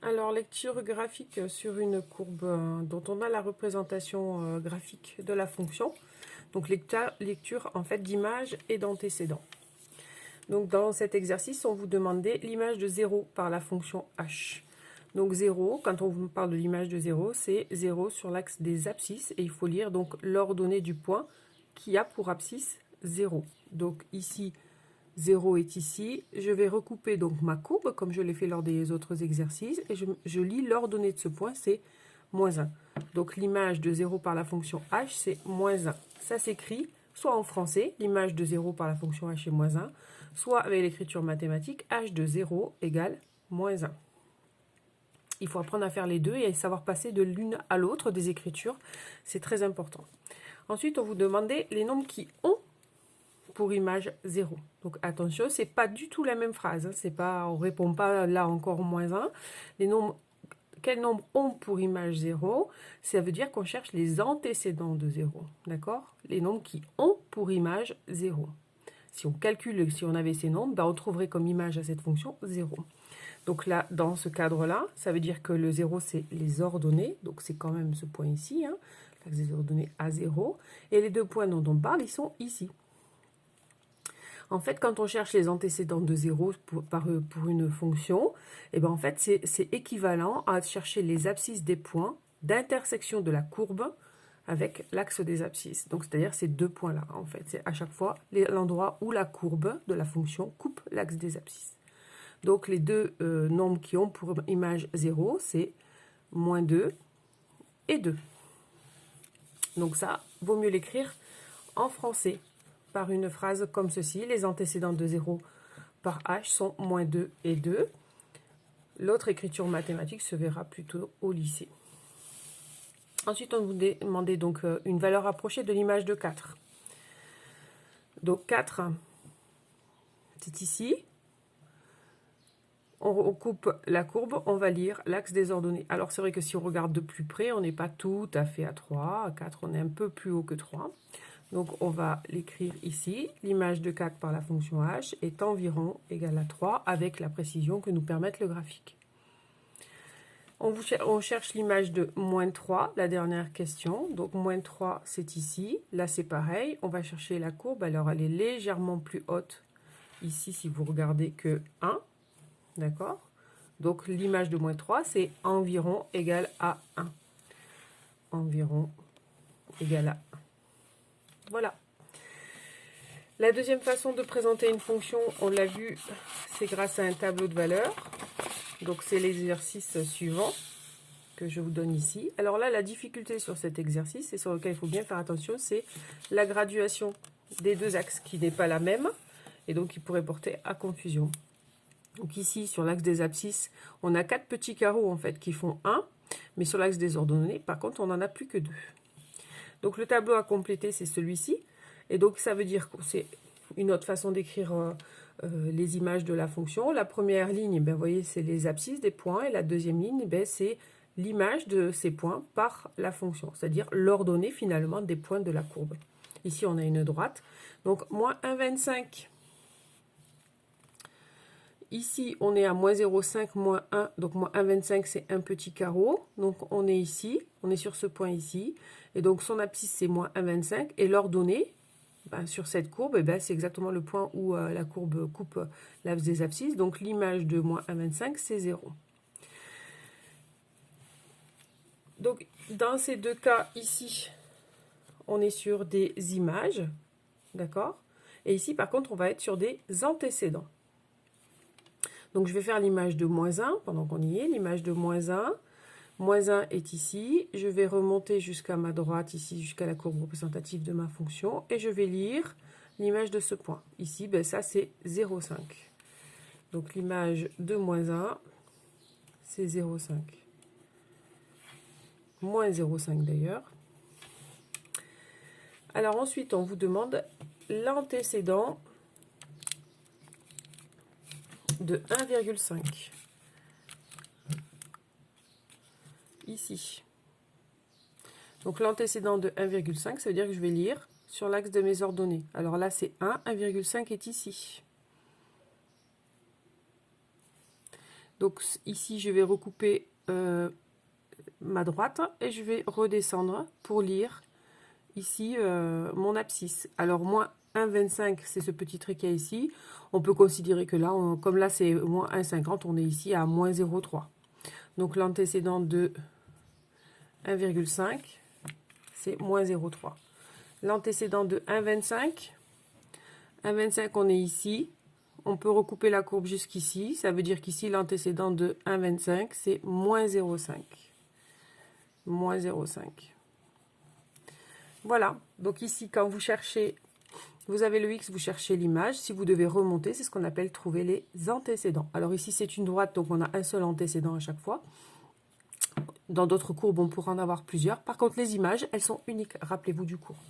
Alors, lecture graphique sur une courbe dont on a la représentation graphique de la fonction. Donc, lecture en fait d'image et d'antécédent. Donc, dans cet exercice, on vous demandait l'image de 0 par la fonction h. Donc, 0, quand on vous parle de l'image de 0, c'est 0 sur l'axe des abscisses. Et il faut lire donc l'ordonnée du point qui a pour abscisse 0. Donc, ici, 0 est ici. Je vais recouper donc ma courbe comme je l'ai fait lors des autres exercices et je lis l'ordonnée de ce point, c'est moins 1. Donc l'image de 0 par la fonction h, c'est moins 1. Ça s'écrit soit en français, l'image de 0 par la fonction h est moins 1, soit avec l'écriture mathématique, h de 0 égale moins 1. Il faut apprendre à faire les deux et savoir passer de l'une à l'autre des écritures. C'est très important. Ensuite, on vous demandait les nombres qui ont pour image 0. Donc attention, c'est pas du tout la même phrase. C'est pas, on répond pas là encore moins 1. Les nombres, quels nombres ont pour image 0? Ça veut dire qu'on cherche les antécédents de 0. D'accord? Les nombres qui ont pour image 0. Si on calcule, si on avait ces nombres, ben on trouverait comme image à cette fonction 0. Donc là, dans ce cadre-là, ça veut dire que le 0, c'est les ordonnées. Donc c'est quand même ce point ici, hein, l'axe des ordonnées à 0. Et les deux points dont on parle, ils sont ici. En fait, quand on cherche les antécédents de 0 pour une fonction, et ben en fait, c'est équivalent à chercher les abscisses des points d'intersection de la courbe avec l'axe des abscisses. Donc, c'est-à-dire ces deux points-là, en fait. C'est à chaque fois l'endroit où la courbe de la fonction coupe l'axe des abscisses. Donc, les deux nombres qui ont pour image 0, c'est moins 2 et 2. Donc ça, vaut mieux l'écrire en français par une phrase comme ceci. Les antécédents de 0 par h sont moins 2 et 2. L'autre écriture mathématique se verra plutôt au lycée. Ensuite, on vous demandait donc une valeur approchée de l'image de 4. Donc 4, c'est ici. On coupe la courbe, on va lire l'axe des ordonnées. Alors c'est vrai que si on regarde de plus près, on n'est pas tout à fait à 3. À 4, on est un peu plus haut que 3. Donc on va l'écrire ici. L'image de 4 par la fonction h est environ égale à 3 avec la précision que nous permettent le graphique. On cherche l'image de moins 3, la dernière question. Donc moins 3, c'est ici. Là, c'est pareil. On va chercher la courbe. Alors, elle est légèrement plus haute ici si vous regardez que 1. D'accord? Donc l'image de moins 3, c'est environ égal à 1. Environ égal à 1. Voilà. La deuxième façon de présenter une fonction, on l'a vu, c'est grâce à un tableau de valeurs. Donc c'est l'exercice suivant que je vous donne ici. Alors là, la difficulté sur cet exercice, et sur lequel il faut bien faire attention, c'est la graduation des deux axes qui n'est pas la même, et donc qui pourrait porter à confusion. Donc ici, sur l'axe des abscisses, on a 4 petits carreaux en fait qui font 1, mais sur l'axe des ordonnées, par contre, on n'en a plus que 2. Donc le tableau à compléter, c'est celui-ci. Et donc ça veut dire que c'est une autre façon d'écrire les images de la fonction. La première ligne, ben, vous voyez, c'est les abscisses des points. Et la deuxième ligne, ben, c'est l'image de ces points par la fonction, c'est-à-dire l'ordonnée finalement des points de la courbe. Ici, on a une droite. Donc, moins 1,25. Ici, on est à moins 0,5, moins 1. Donc, moins 1,25, c'est un petit carreau. Donc, on est ici. On est sur ce point ici. Et donc, son abscisse, c'est moins 1,25. Et l'ordonnée, ben, sur cette courbe, eh ben, c'est exactement le point où la courbe coupe l'axe des abscisses. Donc, l'image de moins 1,25, c'est 0. Donc, dans ces deux cas, ici, on est sur des images. D'accord? Et ici, par contre, on va être sur des antécédents. Donc, je vais faire l'image de moins 1 pendant qu'on y est. L'image de moins 1. Moins 1 est ici. Je vais remonter jusqu'à ma droite, ici, jusqu'à la courbe représentative de ma fonction. Et je vais lire l'image de ce point. Ici, ben, ça, c'est 0,5. Donc, l'image de moins 1, c'est 0,5. Moins 0,5 d'ailleurs. Alors, ensuite, on vous demande l'antécédent de 1,5. Ici. Donc l'antécédent de 1,5, ça veut dire que je vais lire sur l'axe de mes ordonnées. Alors là, c'est 1, 1,5 est ici. Donc ici, je vais recouper ma droite et je vais redescendre pour lire ici mon abscisse. Alors moins 1,25, c'est ce petit trait qu'il y a ici. On peut considérer que là, comme là c'est moins 1,50, on est ici à moins 0,3. Donc l'antécédent de 1,5, c'est moins 0,3. L'antécédent de 1,25, 1,25 on est ici. On peut recouper la courbe jusqu'ici. Ça veut dire qu'ici, l'antécédent de 1,25, c'est moins 0,5. Moins 0,5. Voilà. Donc ici, quand vous cherchez, vous avez le X, vous cherchez l'image. Si vous devez remonter, c'est ce qu'on appelle trouver les antécédents. Alors ici, c'est une droite, donc on a un seul antécédent à chaque fois. Dans d'autres courbes, on pourra en avoir plusieurs. Par contre, les images, elles sont uniques. Rappelez-vous du cours.